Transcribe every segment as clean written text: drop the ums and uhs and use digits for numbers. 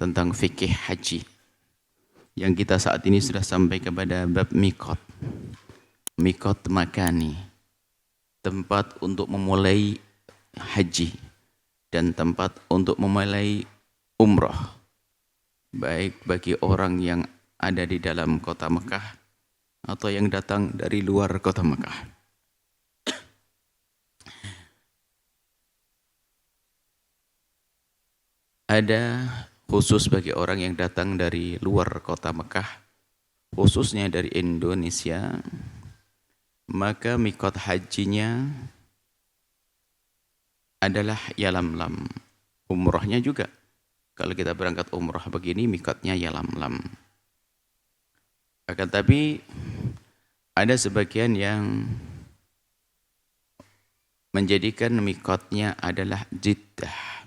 tentang fikih haji. Yang kita saat ini sudah sampai kepada bab mikot. Mikot makani, tempat untuk memulai haji dan tempat untuk memulai umroh. Baik bagi orang yang ada di dalam kota Mekah atau yang datang dari luar kota Mekah. Ada khusus bagi orang yang datang dari luar kota Mekah, khususnya dari Indonesia, maka mikot hajinya adalah Yalamlam. Umrohnya juga. Kalau kita berangkat umroh begini, mikotnya Yalamlam. Akan tapi ada sebagian yang menjadikan mikotnya adalah Jeddah.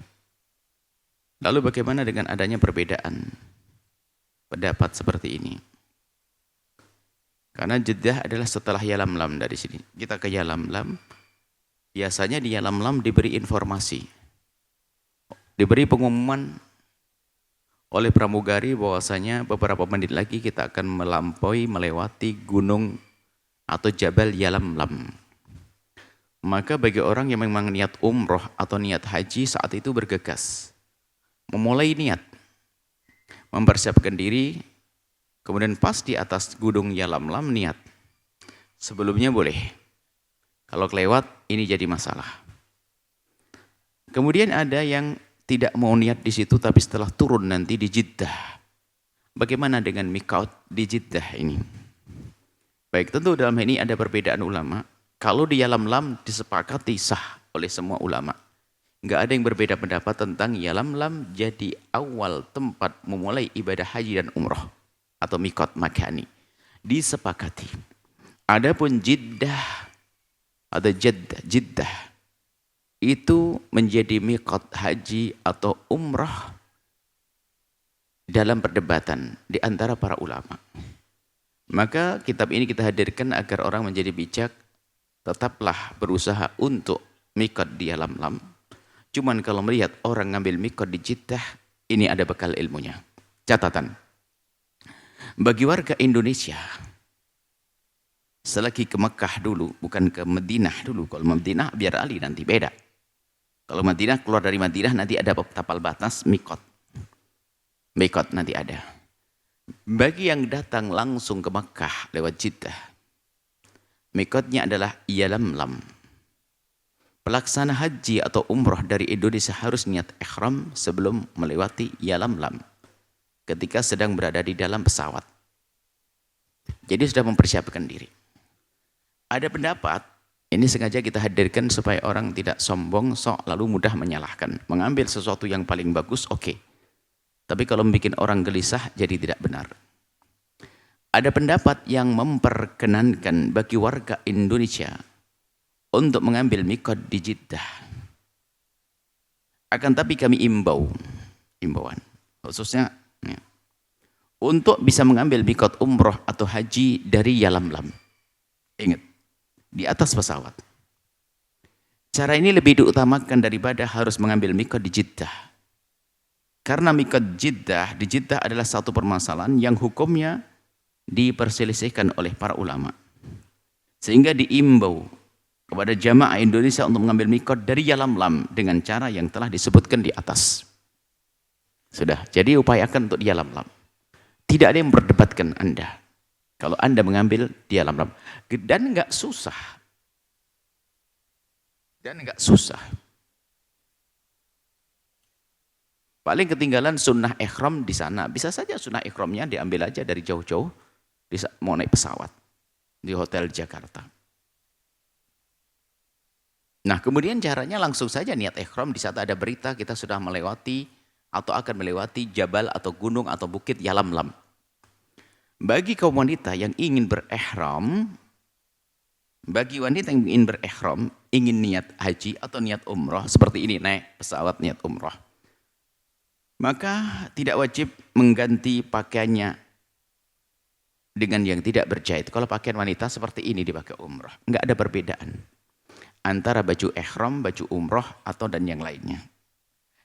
Lalu bagaimana dengan adanya perbedaan pendapat seperti ini? Karena Jeddah adalah setelah Yalamlam dari sini. Kita ke Yalamlam, biasanya di Yalamlam diberi informasi, diberi pengumuman oleh pramugari bahwasanya beberapa menit lagi kita akan melewati gunung atau Jabal Yalamlam. Maka bagi orang yang memang niat umroh atau niat haji saat itu bergegas, memulai niat, mempersiapkan diri, kemudian pas di atas gunung Yalamlam niat. Sebelumnya boleh. Kalau kelewat, ini jadi masalah. Kemudian ada yang tidak mau niat di situ, tapi setelah turun nanti di Jeddah. Bagaimana dengan mikot di Jeddah ini? Baik, tentu dalam ini ada perbedaan ulama. Kalau di Yalamlam disepakati sah oleh semua ulama. Enggak ada yang berbeda pendapat tentang Yalamlam jadi awal tempat memulai ibadah haji dan umroh atau mikot makani. Disepakati. Adapun Jeddah atau Jeddah itu menjadi mikot haji atau umroh dalam perdebatan di antara para ulama. Maka kitab ini kita hadirkan agar orang menjadi bijak, tetaplah berusaha untuk mikot di Yalamlam. Cuman kalau melihat orang ngambil mikot di Jeddah, ini ada bekal ilmunya. Catatan. Bagi warga Indonesia, selagi ke Mekah dulu, bukan ke Madinah dulu. Kalau Madinah biar Ali nanti beda. Kalau Madinah keluar dari Madinah nanti ada tapal batas mikot. Mikot nanti ada. Bagi yang datang langsung ke Mekah lewat Jeddah, mikotnya adalah Yalamlam. Pelaksana haji atau umroh dari Indonesia harus niat ihram sebelum melewati Yalamlam ketika sedang berada di dalam pesawat. Jadi sudah mempersiapkan diri. Ada pendapat, ini sengaja kita hadirkan supaya orang tidak sombong, sok lalu mudah menyalahkan. Mengambil sesuatu yang paling bagus, oke. Tapi kalau membuat orang gelisah, jadi tidak benar. Ada pendapat yang memperkenankan bagi warga Indonesia untuk mengambil mikot di Jeddah. Akan tapi kami imbauan, khususnya ya, untuk bisa mengambil mikot umroh atau haji dari Yalamlam. Ingat, di atas pesawat. Cara ini lebih diutamakan daripada harus mengambil mikot di Jeddah. Karena mikot Jeddah di Jeddah adalah satu permasalahan yang hukumnya diperselisihkan oleh para ulama. Sehingga diimbau kepada jamaah Indonesia untuk mengambil mikot dari Yalamlam dengan cara yang telah disebutkan di atas. Sudah, jadi upayakan untuk di Yalamlam. Tidak ada yang memperdebatkan Anda. Kalau Anda mengambil di Yalamlam. Dan enggak susah. Paling ketinggalan sunnah ihram di sana. Bisa saja sunnah ihramnya diambil aja dari jauh-jauh. Mau naik pesawat. Di hotel Jakarta. Nah, kemudian caranya langsung saja niat ihram di saat ada berita kita sudah melewati atau akan melewati jabal atau gunung atau bukit Yalamlam. Bagi kaum wanita yang ingin berihram, ingin niat haji atau niat umroh seperti ini, naik pesawat niat umroh. Maka tidak wajib mengganti pakaiannya dengan yang tidak berjahit. Kalau pakaian wanita seperti ini dipakai umroh, enggak ada perbedaan antara baju ihram, baju umroh, atau dan yang lainnya.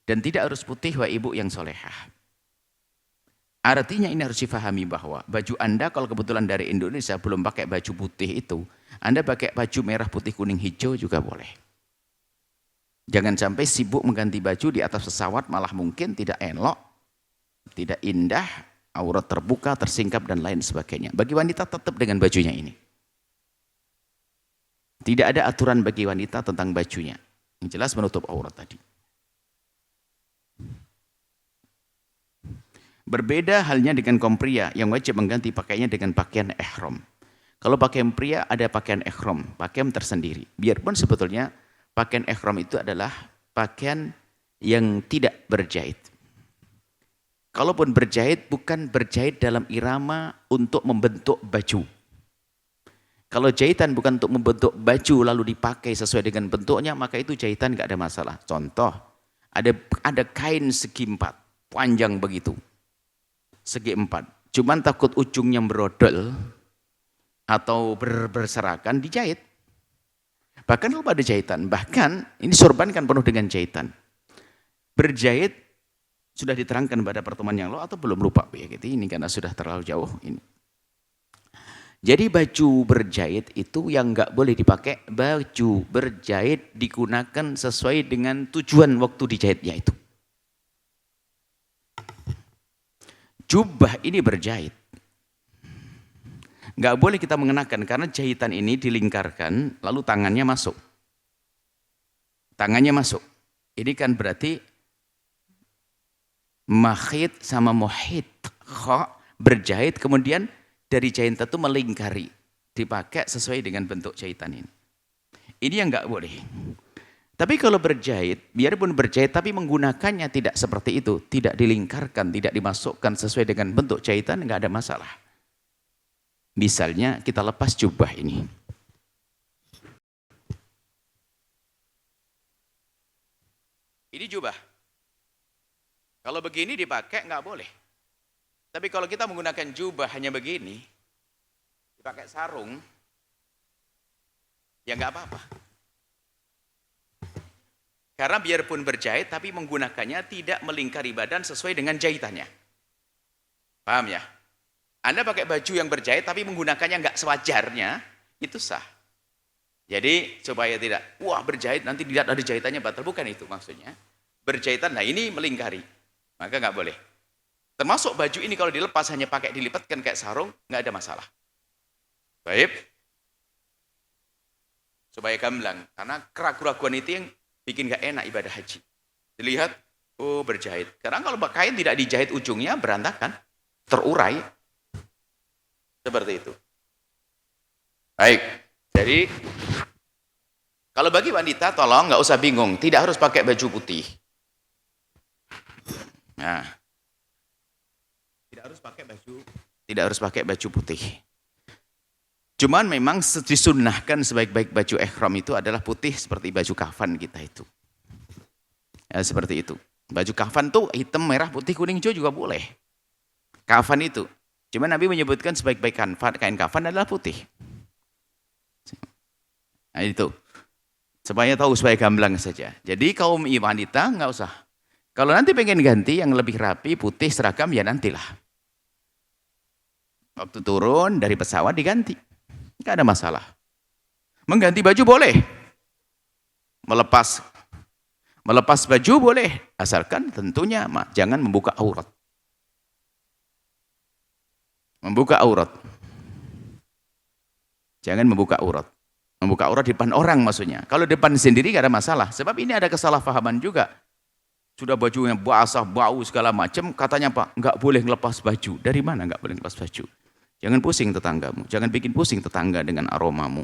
Dan tidak harus putih, wa ibu yang solehah. Artinya ini harus difahami bahwa baju Anda kalau kebetulan dari Indonesia belum pakai baju putih itu, Anda pakai baju merah, putih, kuning, hijau juga boleh. Jangan sampai sibuk mengganti baju di atas pesawat, malah mungkin tidak elok, tidak indah, aurat terbuka, tersingkap dan lain sebagainya. Bagi wanita tetap dengan bajunya ini. Tidak ada aturan bagi wanita tentang bajunya. Yang jelas menutup aurat tadi. Berbeda halnya dengan kaum pria yang wajib mengganti pakaiannya dengan pakaian ihram. Kalau pakaian pria ada pakaian ihram, pakaian tersendiri. Biarpun sebetulnya pakaian ihram itu adalah pakaian yang tidak berjahit. Kalaupun berjahit, bukan berjahit dalam irama untuk membentuk baju. Kalau jahitan bukan untuk membentuk baju lalu dipakai sesuai dengan bentuknya, maka itu jahitan nggak ada masalah. Contoh, ada kain segi 4, panjang begitu. Segi 4, cuman takut ujungnya berodol atau berserakan, dijahit. Bahkan lupa ada jahitan, bahkan ini sorban kan penuh dengan jahitan. Berjahit sudah diterangkan pada pertemuan yang lalu atau belum, lupa ya gitu, ini karena sudah terlalu jauh ini. Jadi baju berjahit itu yang nggak boleh dipakai, baju berjahit digunakan sesuai dengan tujuan waktu dijahitnya itu. Jubah ini berjahit. Nggak boleh kita mengenakan karena jahitan ini dilingkarkan lalu tangannya masuk. Tangannya masuk. Ini kan berarti mahit sama muhit. Berjahit kemudian dari jahitan itu melingkari. Dipakai sesuai dengan bentuk jahitan ini. Ini yang nggak boleh. Tapi kalau berjahit, biarpun berjahit tapi menggunakannya tidak seperti itu, tidak dilingkarkan, tidak dimasukkan sesuai dengan bentuk jahitan, nggak ada masalah. Misalnya kita lepas jubah ini. Ini jubah. Kalau begini dipakai nggak boleh. Tapi kalau kita menggunakan jubah hanya begini, dipakai sarung, ya nggak apa-apa. Karena biarpun berjahit, tapi menggunakannya tidak melingkari badan sesuai dengan jahitannya. Paham ya? Anda pakai baju yang berjahit, tapi menggunakannya nggak sewajarnya, itu sah. Jadi supaya tidak, wah berjahit nanti tidak ada jahitannya batal, bukan itu maksudnya. Berjahitan, nah ini melingkari, maka nggak boleh. Termasuk baju ini kalau dilepas hanya pakai dilipatkan kayak sarung, nggak ada masalah. Baik. Supaya gamblang, karena keraguan-keraguan itu yang bikin gak enak ibadah haji. Dilihat, oh berjahit. Karena kalau kain tidak dijahit ujungnya berantakan, terurai. Seperti itu. Baik, jadi kalau bagi wanita tolong nggak usah bingung, tidak harus pakai baju putih. Nah, tidak harus pakai baju putih. Cuman memang disunnahkan sebaik-baik baju ihram itu adalah putih seperti baju kafan kita itu. Ya, seperti itu. Baju kafan tuh hitam, merah, putih, kuning, hijau juga boleh. Kafan itu. Cuman Nabi menyebutkan sebaik-baik kain kafan adalah putih. Nah itu. Supaya tahu, supaya gamblang saja. Jadi kaum wanita nggak usah. Kalau nanti pengen ganti yang lebih rapi, putih, seragam, ya nantilah. Waktu turun dari pesawat diganti. Nggak ada masalah. Mengganti baju boleh. Melepas baju boleh. Asalkan tentunya jangan membuka aurat. Membuka aurat. Jangan membuka aurat. Membuka aurat di depan orang maksudnya. Kalau depan sendiri nggak ada masalah. Sebab ini ada kesalahpahaman juga. Sudah bajunya basah, bau segala macam. Katanya Pak, nggak boleh ngelepas baju. Dari mana nggak boleh ngelepas baju? Jangan pusing tetanggamu, jangan bikin pusing tetangga dengan aromamu.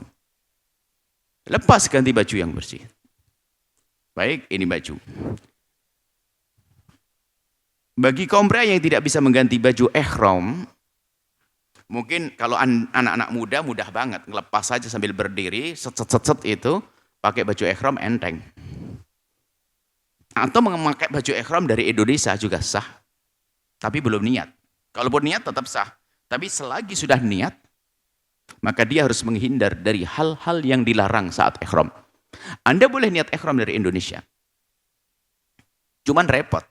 Lepas, ganti baju yang bersih. Baik, ini baju. Bagi kaum pria yang tidak bisa mengganti baju ihram, mungkin kalau anak-anak muda mudah banget, ngelepas saja sambil berdiri, set itu, pakai baju ihram enteng. Atau memakai baju ihram dari Indonesia juga sah, tapi belum niat. Kalaupun niat tetap sah. Tapi selagi sudah niat, maka dia harus menghindar dari hal-hal yang dilarang saat ihram. Anda boleh niat ihram dari Indonesia. Cuman repot.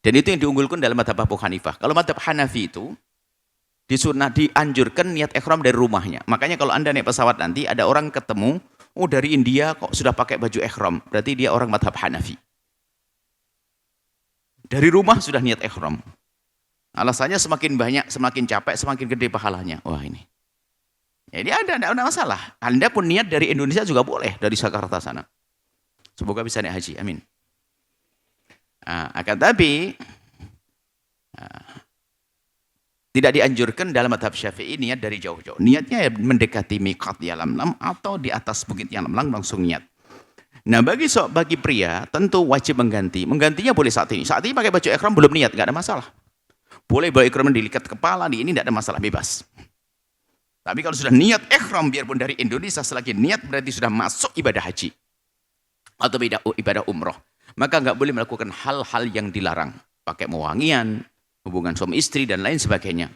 Dan itu yang diunggulkan dalam mazhab Abu Hanifah. Kalau mazhab Hanafi itu dianjurkan niat ihram dari rumahnya. Makanya kalau Anda naik pesawat nanti ada orang ketemu, oh dari India kok sudah pakai baju ihram, berarti dia orang mazhab Hanafi. Dari rumah sudah niat ihram. Alasannya semakin banyak, semakin capek, semakin gede pahalanya. Wah ini. Jadi ada masalah. Anda pun niat dari Indonesia juga boleh, dari Jakarta sana. Semoga bisa naik haji, amin. Akan tapi tidak dianjurkan dalam mazhab Syafi'i niat dari jauh-jauh. Niatnya mendekati miqat Yalamlam atau di atas bukit Yalamlam langsung niat. Nah bagi pria tentu wajib mengganti. Menggantinya boleh saat ini. Saat ini pakai baju ihram belum niat, nggak ada masalah. Boleh bawa ihram dilikat kepala, di ini tidak ada masalah, bebas. Tapi kalau sudah niat ihram biarpun dari Indonesia, selagi niat berarti sudah masuk ibadah haji atau ibadah umroh. Maka nggak boleh melakukan hal-hal yang dilarang. Pakai mewangian, hubungan suami istri dan lain sebagainya.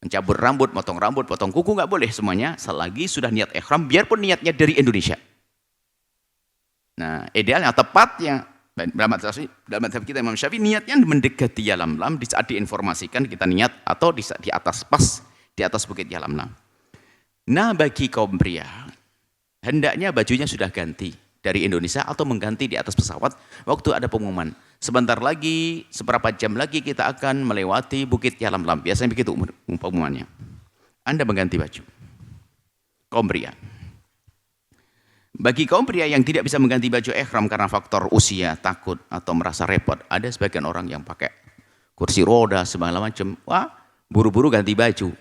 Mencabur rambut, potong kuku nggak boleh semuanya selagi sudah niat ihram biarpun niatnya dari Indonesia. Nah, idealnya tepatnya dalam mazhab kita Imam Syafi'i niatnya mendekati Yalamlam di saat diinformasikan kita niat atau di atas di atas bukit Yalamlam. Nah, bagi kaum pria hendaknya bajunya sudah ganti dari Indonesia atau mengganti di atas pesawat waktu ada pengumuman. Sebentar lagi, seberapa jam lagi kita akan melewati bukit Yalamlam. Biasanya begitu pengumumannya. Anda mengganti baju. Kaum pria. Bagi kaum pria yang tidak bisa mengganti baju ihram karena faktor usia, takut atau merasa repot, ada sebagian orang yang pakai kursi roda segala macam. Wah, buru-buru ganti baju.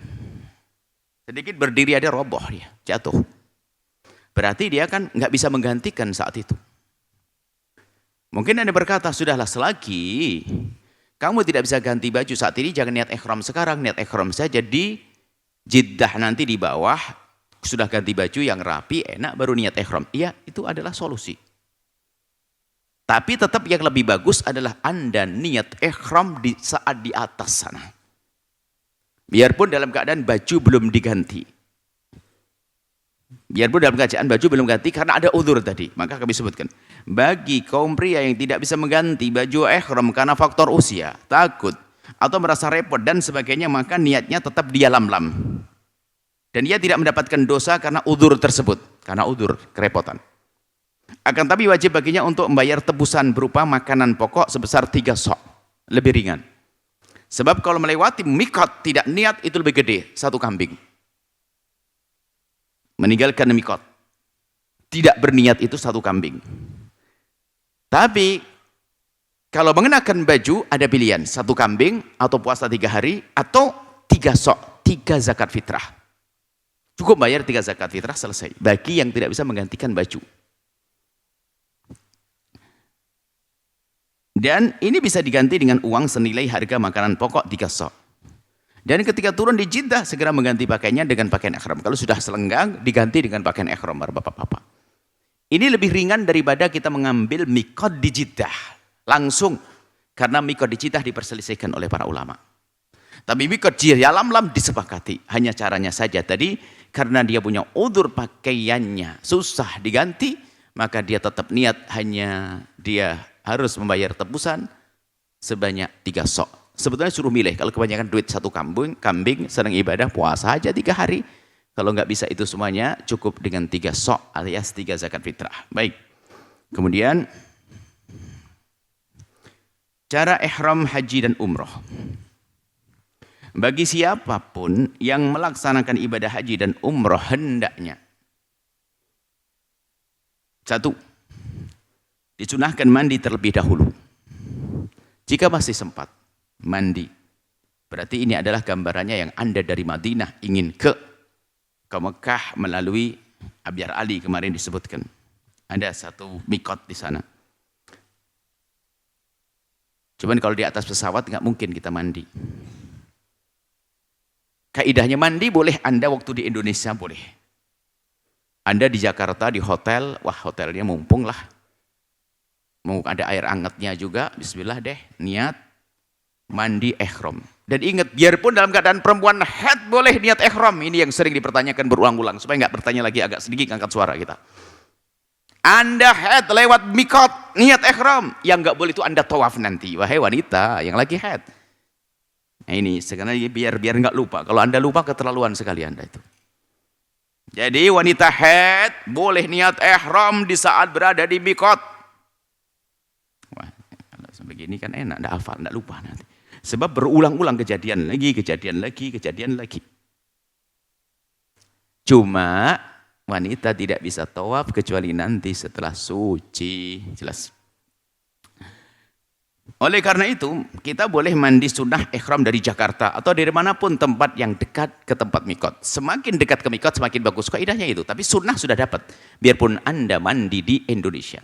Sedikit berdiri ada roboh dia, jatuh. Berarti dia kan nggak bisa menggantikan saat itu. Mungkin Anda berkata, sudahlah selagi kamu tidak bisa ganti baju saat ini, jangan niat ihram sekarang, niat ihram saja di Jeddah nanti di bawah, sudah ganti baju yang rapi, enak, baru niat ihram. Iya, itu adalah solusi. Tapi tetap yang lebih bagus adalah Anda niat ihram saat di atas sana. Biarpun dalam keadaan baju belum diganti. Biarpun dalam keadaan baju belum ganti karena ada uzur tadi. Maka kami sebutkan. Bagi kaum pria yang tidak bisa mengganti baju ihram karena faktor usia, takut, atau merasa repot dan sebagainya, maka niatnya tetap di Yalamlam. Dan dia tidak mendapatkan dosa karena uzur tersebut. Karena uzur, kerepotan. Akan tapi wajib baginya untuk membayar tebusan berupa makanan pokok sebesar 3 sok. Lebih ringan. Sebab kalau melewati mikot tidak niat itu lebih gede, 1 kambing. Meninggalkan mikot. Tidak berniat itu 1 kambing. Tapi kalau mengenakan baju ada pilihan, 1 kambing atau puasa 3 hari atau 3 sok, 3 zakat fitrah. Cukup bayar 3 zakat fitrah selesai. Bagi yang tidak bisa menggantikan baju. Dan ini bisa diganti dengan uang senilai harga makanan pokok 3 sok. Dan ketika turun di Jeddah segera mengganti pakaiannya dengan pakaian ihram. Kalau sudah selenggang diganti dengan pakaian ihram bapak-bapak. Ini lebih ringan daripada kita mengambil mikot di Jeddah langsung, karena mikot di Jeddah diperselisihkan oleh para ulama. Tapi mikot di Yalamlam disepakati. Hanya caranya saja tadi karena dia punya udzur pakaiannya susah diganti, maka dia tetap niat hanya dia harus membayar tebusan sebanyak 3 sok. Sebetulnya suruh milih, kalau kebanyakan duit 1 kambing sedang ibadah puasa aja 3 hari. Kalau nggak bisa itu semuanya cukup dengan 3 sok alias 3 zakat fitrah. Baik. Kemudian cara ihram haji dan umroh. Bagi siapapun yang melaksanakan ibadah haji dan umroh hendaknya 1. Disunahkan mandi terlebih dahulu. Jika masih sempat mandi. Berarti ini adalah gambarannya yang Anda dari Madinah ingin ke Mekah melalui Abyar Ali kemarin disebutkan. Ada 1 mikot di sana. Cuman kalau di atas pesawat nggak mungkin kita mandi. Kaidahnya mandi boleh Anda waktu di Indonesia boleh. Anda di Jakarta di hotel, wah hotelnya mumpung lah. Mau ada air hangatnya juga, bismillah deh, niat mandi ihram. Dan ingat, biarpun dalam keadaan perempuan haid boleh niat ihram. Ini yang sering dipertanyakan berulang-ulang, supaya nggak bertanya lagi agak sedikit angkat suara kita. Anda haid lewat mikot, niat ihram, yang nggak boleh itu Anda tawaf nanti, wahai wanita yang lagi haid. Nah ini sekarang biar nggak lupa. Kalau Anda lupa keterlaluan sekali Anda itu. Jadi wanita haid boleh niat ihram di saat berada di mikot. Wah, kalau sebegini kan enak, nggak hafal, nggak lupa nanti. Sebab berulang-ulang kejadian lagi. Cuma wanita tidak bisa tawaf kecuali nanti setelah suci, jelas. Oleh karena itu, kita boleh mandi sunnah ihram dari Jakarta atau dari manapun tempat yang dekat ke tempat mikot. Semakin dekat ke mikot, semakin bagus. Kaidahnya itu. Tapi sunnah sudah dapat. Biarpun Anda mandi di Indonesia.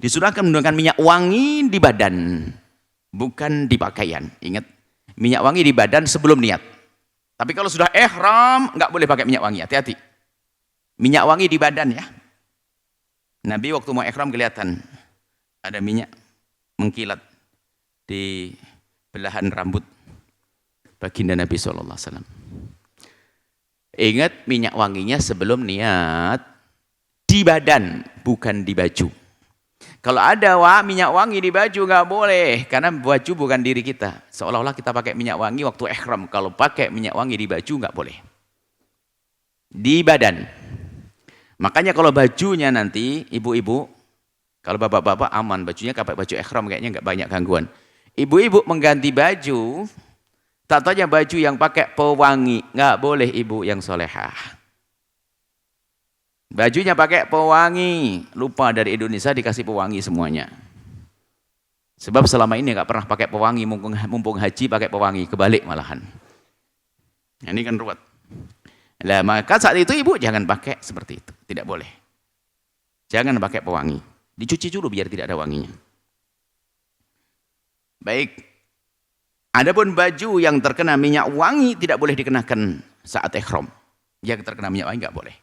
Disunahkan menggunakan minyak wangi di badan, bukan di pakaian. Ingat, minyak wangi di badan sebelum niat. Tapi kalau sudah ihram, nggak boleh pakai minyak wangi. Hati-hati. Minyak wangi di badan ya. Nabi waktu mau ihram kelihatan ada minyak mengkilat di belahan rambut baginda Nabi SAW. Ingat, minyak wanginya sebelum niat di badan, bukan di baju. Kalau ada minyak wangi di baju nggak boleh, karena baju bukan diri kita. Seolah-olah kita pakai minyak wangi waktu ihram. Kalau pakai minyak wangi di baju nggak boleh. Di badan. Makanya kalau bajunya nanti, ibu-ibu, kalau bapak-bapak aman, bajunya pakai baju ihram kayaknya nggak banyak gangguan. Ibu-ibu mengganti baju, tak tanya baju yang pakai pewangi, nggak boleh ibu yang solehah. Bajunya pakai pewangi, lupa dari Indonesia dikasih pewangi semuanya. Sebab selama ini nggak pernah pakai pewangi, mumpung haji pakai pewangi, kebalik malahan. Ini kan ruwet. Nah, maka saat itu ibu jangan pakai seperti itu, tidak boleh. Jangan pakai pewangi, dicuci dulu biar tidak ada wanginya. Baik, adapun baju yang terkena minyak wangi tidak boleh dikenakan saat ihram. Yang terkena minyak wangi nggak boleh.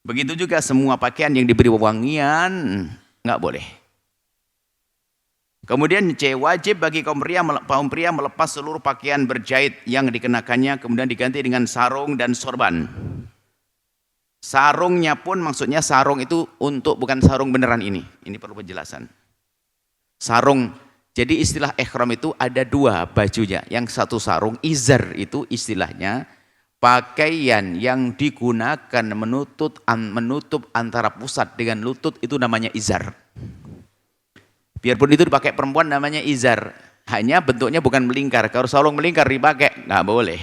Begitu juga semua pakaian yang diberi wewangian nggak boleh. Kemudian wajib bagi kaum pria melepas seluruh pakaian berjahit yang dikenakannya, kemudian diganti dengan sarung dan sorban. Sarungnya pun maksudnya sarung itu untuk bukan sarung beneran ini. Ini perlu penjelasan. Sarung, jadi istilah ihram itu ada dua bajunya. Yang satu sarung, izar itu istilahnya pakaian yang digunakan menutup antara pusat dengan lutut itu namanya izar. Biarpun itu dipakai perempuan namanya izar. Hanya bentuknya bukan melingkar. Kalau sarung melingkar dipakai, nggak boleh.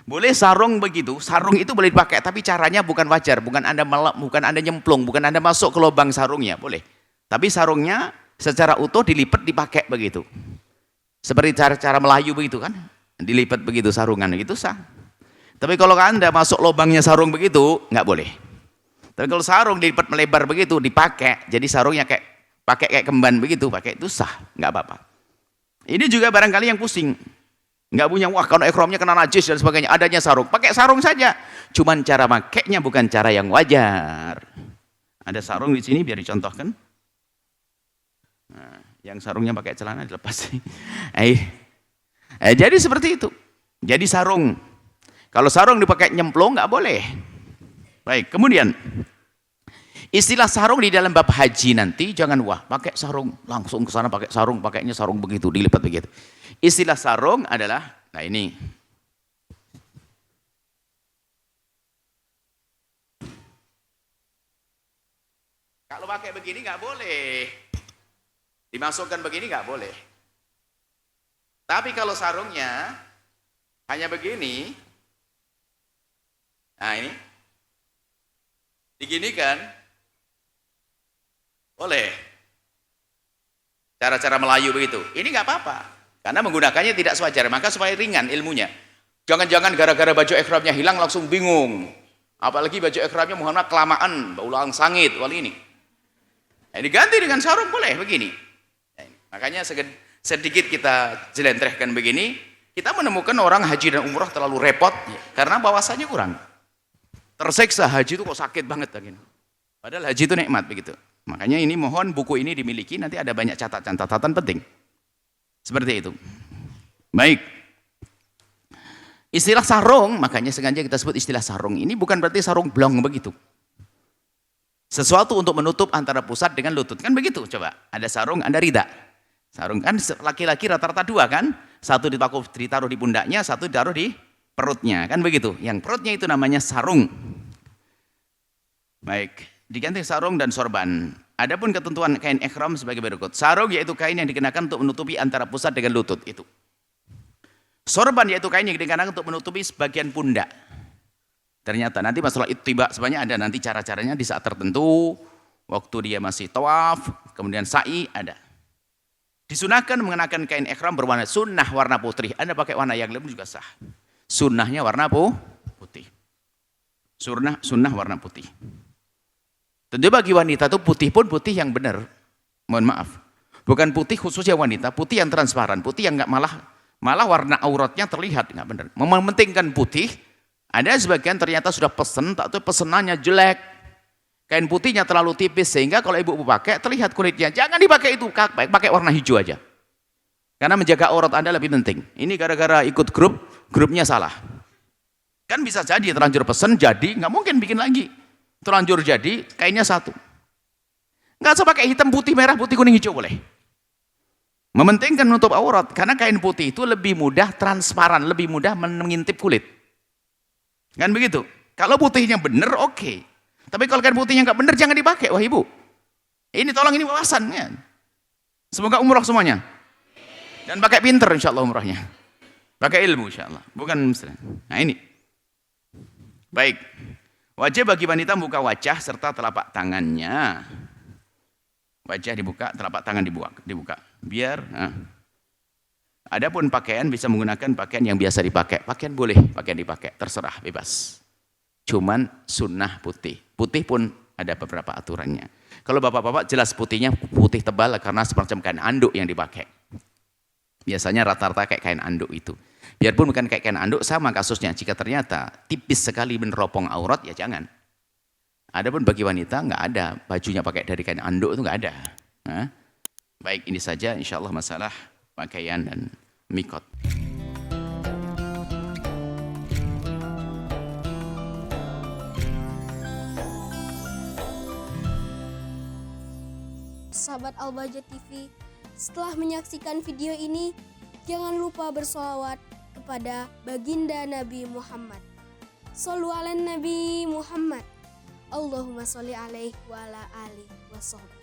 Boleh sarung begitu, sarung itu boleh dipakai, tapi caranya bukan wajar. Bukan Anda nyemplung, bukan Anda masuk ke lubang sarungnya, boleh. Tapi sarungnya secara utuh dilipat dipakai begitu. Seperti cara Melayu begitu kan. Dilipat begitu sarungan, gitu sah. Tapi kalau Anda masuk lubangnya sarung begitu, nggak boleh. Tapi kalau sarung dilipat melebar begitu, dipakai, jadi sarungnya kayak kemban begitu, pakai itu sah, nggak apa-apa. Ini juga barangkali yang pusing, nggak punya kalau ihramnya kena najis dan sebagainya, adanya sarung, pakai sarung saja. Cuman cara makainya bukan cara yang wajar. Ada sarung di sini biar dicontohkan. Nah, yang sarungnya pakai celana dilepas. Jadi seperti itu. Jadi sarung, kalau sarung dipakai nyemplung nggak boleh. Baik, kemudian. Istilah sarung di dalam bab haji nanti jangan pakai sarung langsung ke sana pakai sarung, pakainya sarung begitu dilipat begitu. Istilah sarung adalah ini. Kalau pakai begini nggak boleh. Dimasukkan begini nggak boleh. Tapi kalau sarungnya hanya begini, nah ini diginikan, boleh. Cara-cara Melayu begitu. Ini nggak apa-apa. Karena menggunakannya tidak sewajar. Maka supaya ringan ilmunya. Jangan-jangan gara-gara baju ihramnya hilang langsung bingung. Apalagi baju ihramnya Muhammad kelamaan, baulang sangit, wal ini. Diganti dengan sarung boleh begini. Makanya sedikit kita jelentrehkan begini, kita menemukan orang haji dan umrah terlalu repot karena bahwasanya kurang. Tersiksa haji itu kok sakit banget begini. Padahal haji itu nikmat begitu. Makanya ini mohon buku ini dimiliki, nanti ada banyak catatan penting. Seperti itu. Baik. Istilah sarung, makanya sengaja kita sebut istilah sarung. Ini bukan berarti sarung blong begitu. Sesuatu untuk menutup antara pusat dengan lutut. Kan begitu coba. Ada sarung, ada rida. Sarung kan laki-laki rata-rata dua kan. Satu ditaruh di pundaknya, satu ditaruh di perutnya. Kan begitu. Yang perutnya itu namanya sarung. Baik. Diganti sarung dan sorban. Adapun ketentuan kain ihram sebagai berikut. Sarung yaitu kain yang dikenakan untuk menutupi antara pusat dengan lutut. Itu. Sorban yaitu kain yang dikenakan untuk menutupi sebagian pundak. Ternyata nanti masalah ittiba sebenarnya ada nanti cara-caranya di saat tertentu, waktu dia masih tawaf, kemudian sa'i ada. Disunahkan mengenakan kain ihram berwarna sunnah warna putih. Anda pakai warna yang lain juga sah. Sunnahnya warna putih. Sunnah warna putih. Tentu bagi wanita itu putih pun putih yang benar. Mohon maaf. Bukan putih khususnya wanita, putih yang transparan, putih yang enggak malah warna auratnya terlihat enggak benar. Mementingkan putih. Ada sebagian ternyata sudah pesen, tak tahu pesenannya jelek. Kain putihnya terlalu tipis sehingga kalau ibu pakai terlihat kulitnya. Jangan dipakai itu, pakai warna hijau aja. Karena menjaga aurat Anda lebih penting. Ini gara-gara ikut grupnya salah. Kan bisa jadi terlanjur pesen jadi, nggak mungkin bikin lagi. Terlanjur jadi, kainnya satu. Nggak usah pakai hitam, putih, merah, putih, kuning, hijau boleh. Mementingkan menutup aurat karena kain putih itu lebih mudah transparan, lebih mudah mengintip kulit. Kan begitu. Kalau putihnya benar, oke. Tapi kalau kain putihnya nggak benar, jangan dipakai, wah ibu. Ini tolong ini wawasan. Ya. Semoga umroh semuanya. Dan pakai pinter insya Allah umrohnya. Pakai ilmu insya Allah. Bukan misalnya. Nah ini. Baik. Wajib bagi wanita membuka wajah serta telapak tangannya. Wajah dibuka, telapak tangan dibuka. Biar. Adapun pakaian bisa menggunakan pakaian yang biasa dipakai. Pakaian boleh, pakaian dipakai, terserah, bebas. Cuman sunnah putih. Putih pun ada beberapa aturannya. Kalau bapak-bapak jelas putihnya putih tebal karena semacam kain anduk yang dipakai. Biasanya rata-rata kayak kain anduk itu. Biarpun bukan kayak kain anduk sama kasusnya. Jika ternyata tipis sekali meneropong aurat ya jangan. Adapun bagi wanita nggak ada bajunya pakai dari kain anduk itu nggak ada. Nah, baik ini saja insya Allah masalah pakaian dan mikot. Sahabat Al-Bahjah TV, setelah menyaksikan video ini, jangan lupa bersolawat kepada baginda Nabi Muhammad. Shollu ala Nabi Muhammad. Allahumma sholli alaihi wa ala alihi wa sahbihi.